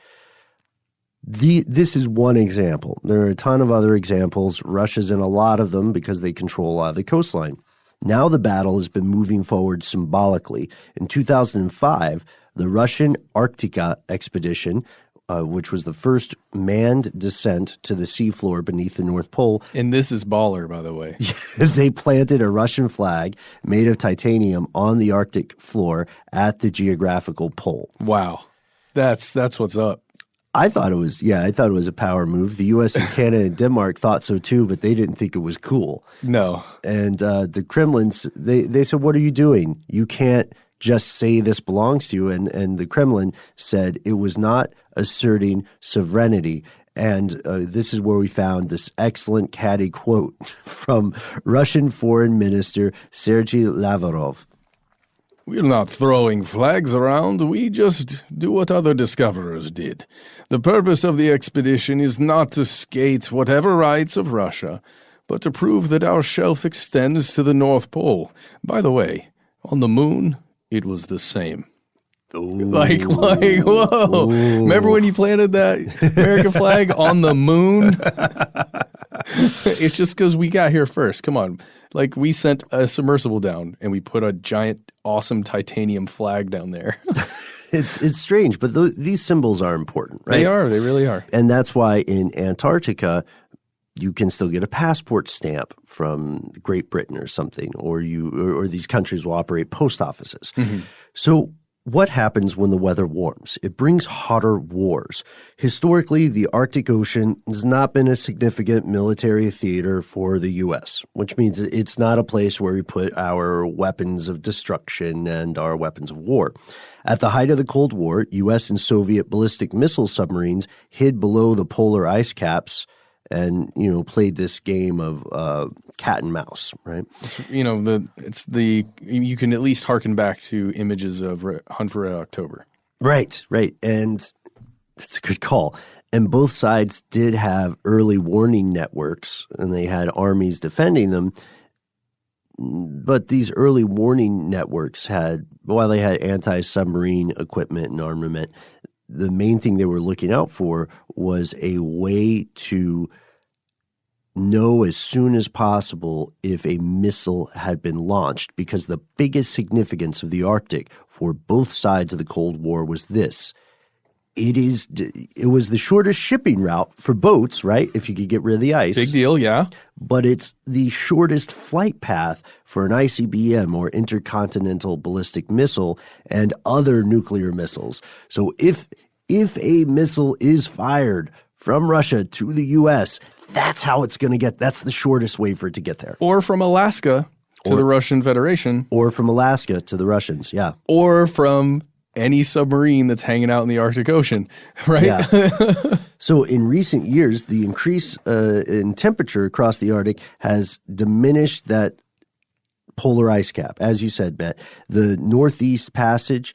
This is one example. There are a ton of other examples. Russia's in a lot of them because they control a lot of the coastline. Now the battle has been moving forward symbolically. In 2005, the Russian Arctica expedition, which was the first manned descent to the seafloor beneath the North Pole.
And this is baller, by the way.
They planted a Russian flag made of titanium on the Arctic floor at the geographical pole.
Wow. That's what's up.
I thought it was a power move. The U.S. and Canada and Denmark thought so too, but they didn't think it was cool.
No.
And the Kremlin's, they said, what are you doing? You can't just say this belongs to you. And the Kremlin said it was not asserting sovereignty. And this is where we found this excellent catty quote from Russian Foreign Minister Sergei Lavrov.
We're not throwing flags around. We just do what other discoverers did. The purpose of the expedition is not to skate whatever rights of Russia, but to prove that our shelf extends to the North Pole. By the way, on the moon, it was the same.
Ooh.
Like, whoa. Ooh. Remember when you planted that American flag on the moon? It's just because we got here first. Come on. Like, we sent a submersible down and we put a giant, awesome titanium flag down there.
It's strange, but these symbols are important, right?
They are. They really are.
And that's why in Antarctica, you can still get a passport stamp from Great Britain or something, or these countries will operate post offices. Mm-hmm. So what happens when the weather warms? It brings hotter wars. Historically, the Arctic Ocean has not been a significant military theater for the U.S., which means it's not a place where we put our weapons of destruction and our weapons of war. At the height of the Cold War, U.S. and Soviet ballistic missile submarines hid below the polar ice caps and, played this game of cat and mouse, right?
You can at least harken back to images of Hunt for Red October.
Right. And that's a good call. And both sides did have early warning networks, and they had armies defending them. But these early warning networks while they had anti-submarine equipment and armament, the main thing they were looking out for was a way to know as soon as possible if a missile had been launched, because the biggest significance of the Arctic for both sides of the Cold War was this. It was the shortest shipping route for boats, right? If you could get rid of the ice.
Big deal, yeah.
But it's the shortest flight path for an ICBM or intercontinental ballistic missile and other nuclear missiles. So if a missile is fired from Russia to the U.S., that's how it's going to get. That's the shortest way for it to get there.
Or from Alaska to the Russian Federation.
Or from Alaska to the Russians, yeah.
Or from any submarine that's hanging out in the Arctic Ocean, right?
Yeah. So in recent years, the increase in temperature across the Arctic has diminished that polar ice cap. As you said, Matt, the Northeast Passage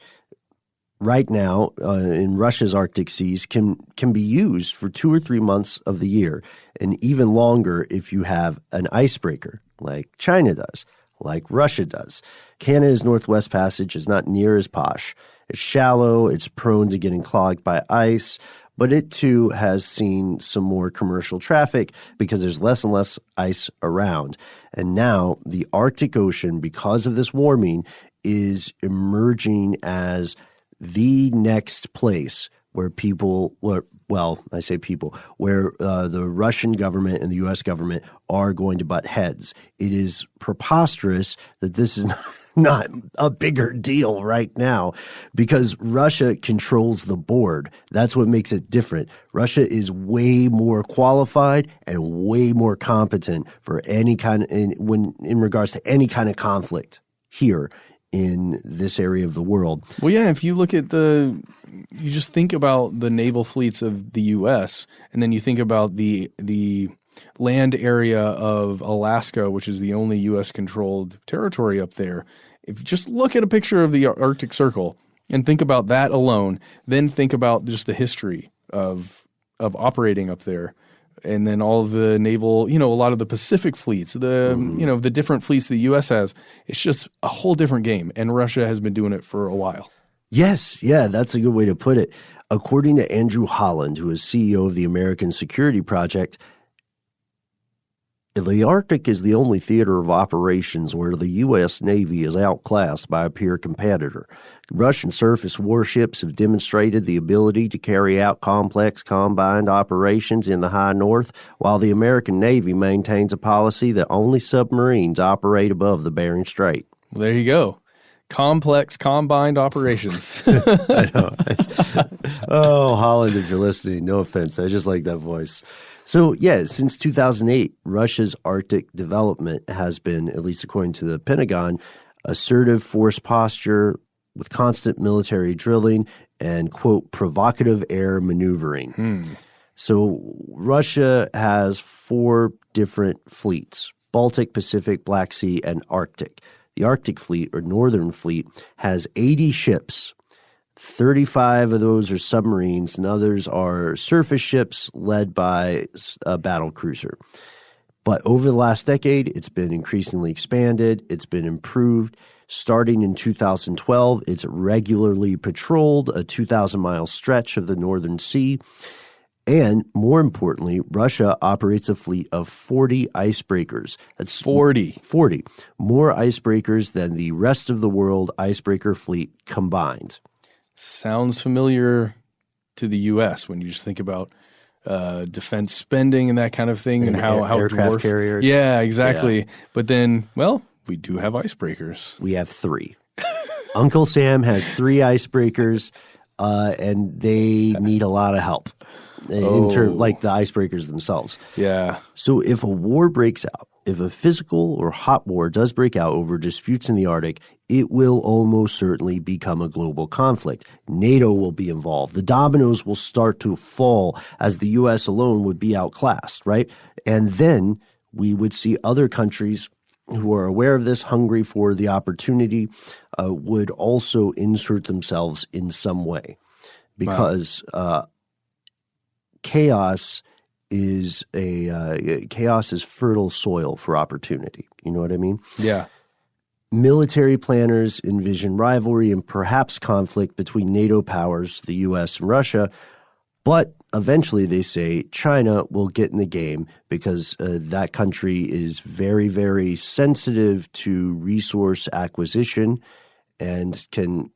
right now in Russia's Arctic seas can be used for 2 or 3 months of the year, and even longer if you have an icebreaker like China does, like Russia does. Canada's Northwest Passage is not near as posh. It's shallow, it's prone to getting clogged by ice, but it too has seen some more commercial traffic because there's less and less ice around. And now the Arctic Ocean, because of this warming, is emerging as the next place where where the Russian government and the U.S. government are going to butt heads. It is preposterous that this is not a bigger deal right now because Russia controls the board. That's what makes it different. Russia is way more qualified and way more competent for any kind of, in regards to any kind of conflict here in this area of the world.
Well, yeah, if you look at you just think about the naval fleets of the U.S., and then you think about the land area of Alaska, which is the only U.S.-controlled territory up there. If you just look at a picture of the Arctic Circle and think about that alone, then think about just the history of operating up there. And then all of the naval, a lot of the Pacific fleets, the different fleets the U.S. has, it's just a whole different game. And Russia has been doing it for a while.
Yes, yeah, that's a good way to put it. According to Andrew Holland, who is CEO of the American Security Project, the Arctic is the only theater of operations where the U.S. Navy is outclassed by a peer competitor. Russian surface warships have demonstrated the ability to carry out complex combined operations in the high north, while the American Navy maintains a policy that only submarines operate above the Bering Strait.
Well, there you go. Complex combined operations.
I know. Oh, Holland, if you're listening, no offense. I just like that voice. So, yeah, since 2008, Russia's Arctic development has been, at least according to the Pentagon, assertive force posture with constant military drilling and, quote, provocative air maneuvering. So Russia has 4 different fleets: Baltic, Pacific, Black Sea, and Arctic. The Arctic Fleet, or Northern Fleet, has 80 ships. 35 of those are submarines, and others are surface ships led by a battle cruiser. But over the last decade, it's been increasingly expanded. It's been improved. Starting in 2012, it's regularly patrolled a 2,000-mile stretch of the Northern Sea. And more importantly, Russia operates a fleet of 40 icebreakers. That's
40.
40. More icebreakers than the rest of the world icebreaker fleet combined.
Sounds familiar to the U.S. when you just think about defense spending and that kind of thing, and how
aircraft carriers.
Yeah, exactly. Yeah. But then, well, we do have icebreakers.
We have 3. Uncle Sam has 3 icebreakers, and they need a lot of help in terms, like the icebreakers themselves.
Yeah.
So if a war breaks out, if a physical or hot war does break out over disputes in the Arctic, it will almost certainly become a global conflict. NATO will be involved. The dominoes will start to fall as the U.S. alone would be outclassed, right? And then we would see other countries who are aware of this, hungry for the opportunity, would also insert themselves in some way. Because chaos is fertile soil for opportunity. You know what I mean?
Yeah.
Military planners envision rivalry and perhaps conflict between NATO powers, the U.S. and Russia, but eventually they say China will get in the game because that country is very, very sensitive to resource acquisition and can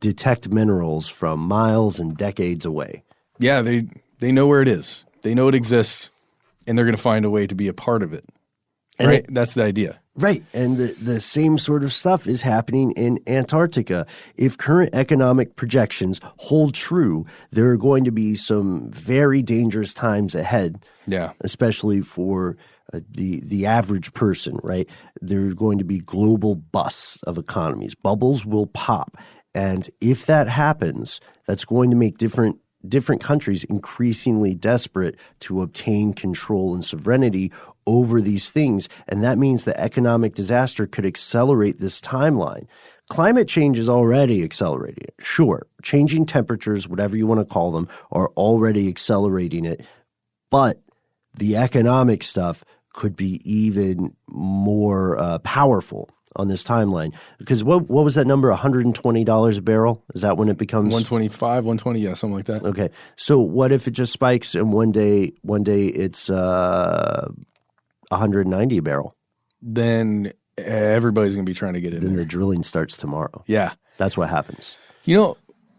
detect minerals from miles and decades away.
Yeah, they know where it is. They know it exists, and they're going to find a way to be a part of it. And right? That's the idea.
Right. And the same sort of stuff is happening in Antarctica. If current economic projections hold true, there are going to be some very dangerous times ahead.
Yeah.
Especially for the average person, right? There are going to be global busts of economies. Bubbles will pop. And if that happens, that's going to make different countries increasingly desperate to obtain control and sovereignty over these things. And that means the economic disaster could accelerate this timeline. Climate change is already accelerating it. Sure, changing temperatures, whatever you want to call them, are already accelerating it. But the economic stuff could be even more powerful on this timeline. Because what was that number, $120 a barrel? Is that when it becomes
125, 120, yeah, something like that.
Okay. So what if it just spikes and one day it's 190 a barrel?
Then everybody's going to be trying to get in
then
there.
The drilling starts tomorrow.
Yeah.
That's what happens.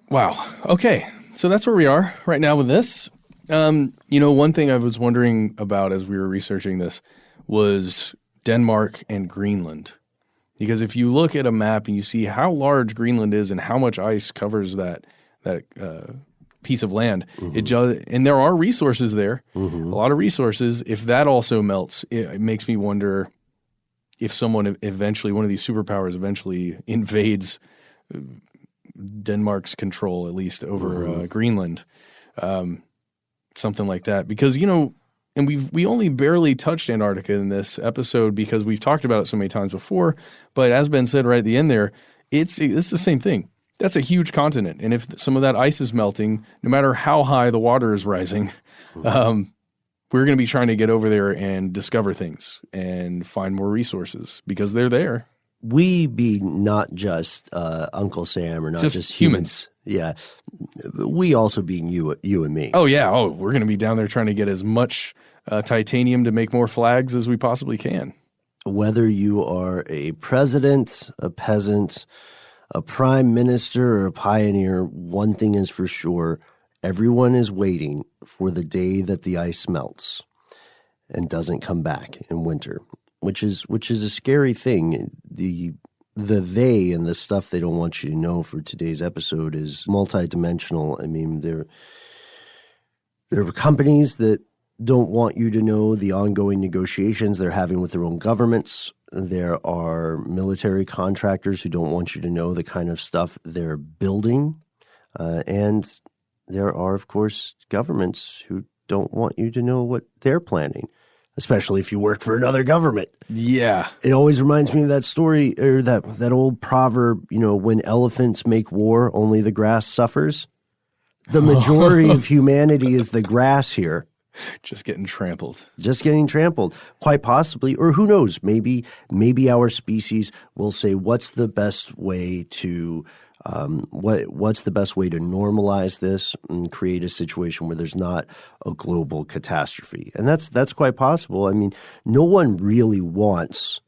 Wow. Okay. So that's where we are right now with this. One thing I was wondering about as we were researching this was Denmark and Greenland. Because if you look at a map and you see how large Greenland is and how much ice covers that piece of land, and there are resources there, a lot of resources. If that also melts, it makes me wonder, if someone eventually, one of these superpowers eventually invades Denmark's control, at least over Greenland, something like that. Because, and we only barely touched Antarctica in this episode because we've talked about it so many times before. But as Ben said right at the end there, it's the same thing. That's a huge continent. And if some of that ice is melting, no matter how high the water is rising, we're going to be trying to get over there and discover things and find more resources because they're there.
We be not just Uncle Sam or not just humans. Yeah. We also being you and me.
Oh, yeah. Oh, we're going to be down there trying to get as much titanium to make more flags as we possibly can.
Whether you are a president, a peasant, a prime minister, or a pioneer, one thing is for sure, everyone is waiting for the day that the ice melts and doesn't come back in winter, which is a scary thing. The they and the stuff they don't want you to know for today's episode is multidimensional. I mean, there are companies that don't want you to know the ongoing negotiations they're having with their own governments. There are military contractors who don't want you to know the kind of stuff they're building. And there are, of course, governments who don't want you to know what they're planning, especially if you work for another government.
Yeah.
It always reminds me of that story or that old proverb, when elephants make war, only the grass suffers. The majority of humanity is the grass here.
Just getting trampled.
Just getting trampled, quite possibly. Or who knows, maybe our species will say, what's the best way to what's the best way to normalize this and create a situation where there's not a global catastrophe? And that's quite possible. I mean, no one really wants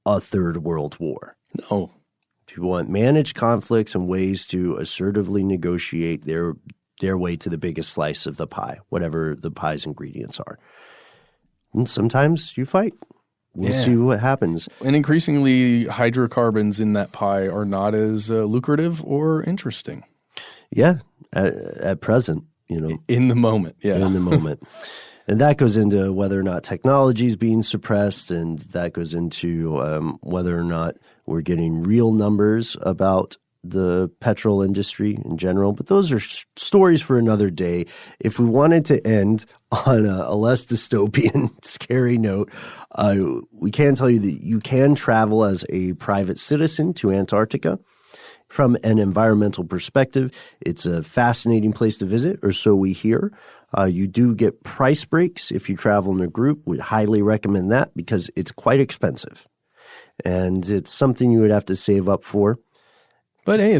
a third world war.
No.
People want managed conflicts and ways to assertively negotiate their way to the biggest slice of the pie, whatever the pie's ingredients are. And sometimes you fight. We'll see what happens.
And increasingly, hydrocarbons in that pie are not as lucrative or interesting.
Yeah, at present,
In the moment, yeah.
In the moment. And that goes into whether or not technology is being suppressed, and that goes into whether or not we're getting real numbers about the petrol industry in general. But those are stories for another day. If we wanted to end on a less dystopian, scary note, we can tell you that you can travel as a private citizen to Antarctica. From an environmental perspective, it's a fascinating place to visit, or so we hear. You do get price breaks if you travel in a group. We'd highly recommend that because it's quite expensive. And it's something you would have to save up for.
But hey,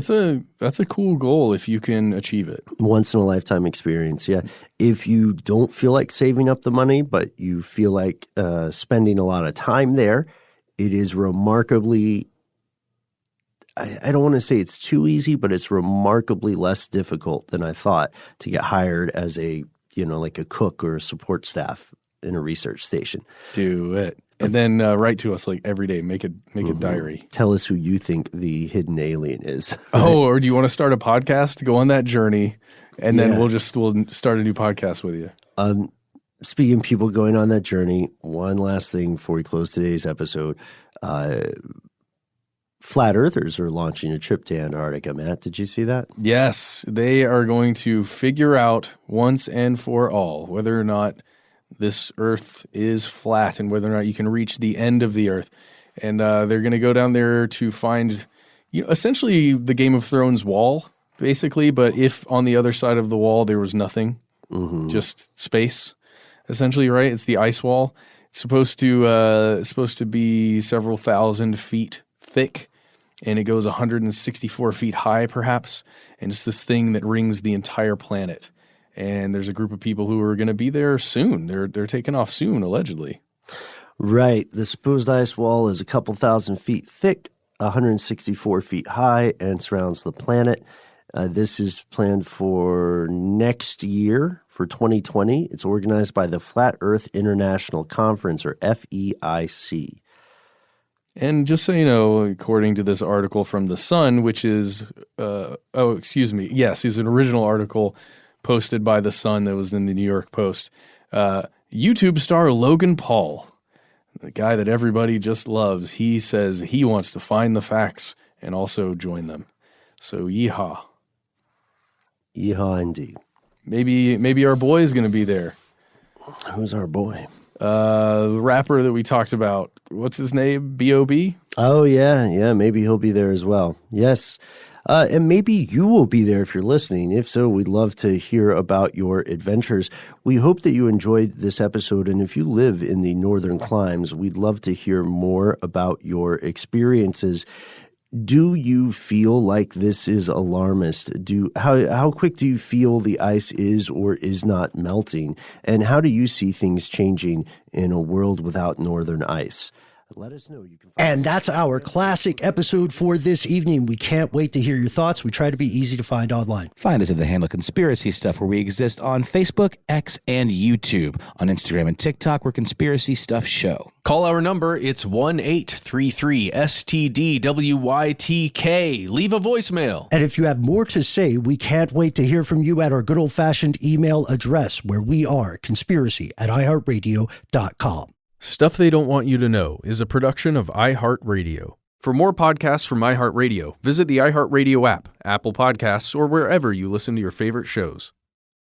that's a cool goal if you can achieve it.
Once in a lifetime experience, yeah. If you don't feel like saving up the money, but you feel like spending a lot of time there, it is remarkably, I don't want to say it's too easy, but it's remarkably less difficult than I thought to get hired as a, like a cook or a support staff in a research station.
Do it. And then write to us like every day. Make a diary.
Tell us who you think the hidden alien is.
Oh, or do you want to start a podcast? Go on that journey, and then we'll start a new podcast with you.
Speaking of people going on that journey, one last thing before we close today's episode. Flat Earthers are launching a trip to Antarctica. Matt, did you see that?
Yes, they are going to figure out once and for all whether or not this Earth is flat and whether or not you can reach the end of the Earth. And they're going to go down there to find, essentially the Game of Thrones wall, basically. But if on the other side of the wall there was nothing, just space, essentially, right? It's the ice wall. It's supposed to be several thousand feet thick, and it goes 164 feet high, perhaps. And it's this thing that rings the entire planet. And there's a group of people who are going to be there soon. They're taking off soon, allegedly.
Right. The supposed ice wall is a couple thousand feet thick, 164 feet high, and surrounds the planet. This is planned for next year, for 2020. It's organized by the Flat Earth International Conference, or FEIC.
And just so you know, according to this article from The Sun, which is, is an original article posted by The Sun that was in the New York Post. YouTube star Logan Paul. the guy that everybody just loves, he says he wants to find the facts and also join them. So yeehaw.
Yeehaw indeed.
Maybe our boy is going to be there.
Who's our boy?
The rapper that we talked about. What's his name? B.O.B.?
Oh, yeah. Maybe he'll be there as well. Yes. And maybe you will be there if you're listening. If so, we'd love to hear about your adventures. We hope that you enjoyed this episode. And if you live in the northern climes, we'd love to hear more about your experiences. Do you feel like this is alarmist? How quick do you feel the ice is or is not melting? And how do you see things changing in a world without northern ice? Let us know. You can
and that's our classic episode for this evening. We can't wait to hear your thoughts. We try to be easy to find online.
Find us at the handle Conspiracy Stuff, where we exist on Facebook, X, and YouTube. On Instagram and TikTok, we're Conspiracy Stuff Show.
Call our number. It's 1-833-STDWYTK. Leave a voicemail.
And if you have more to say, we can't wait to hear from you at our good old-fashioned email address, where we are conspiracy@iHeartRadio.com.
Stuff They Don't Want You to Know is a production of iHeartRadio. For more podcasts from iHeartRadio, visit the iHeartRadio app, Apple Podcasts, or wherever you listen to your favorite shows.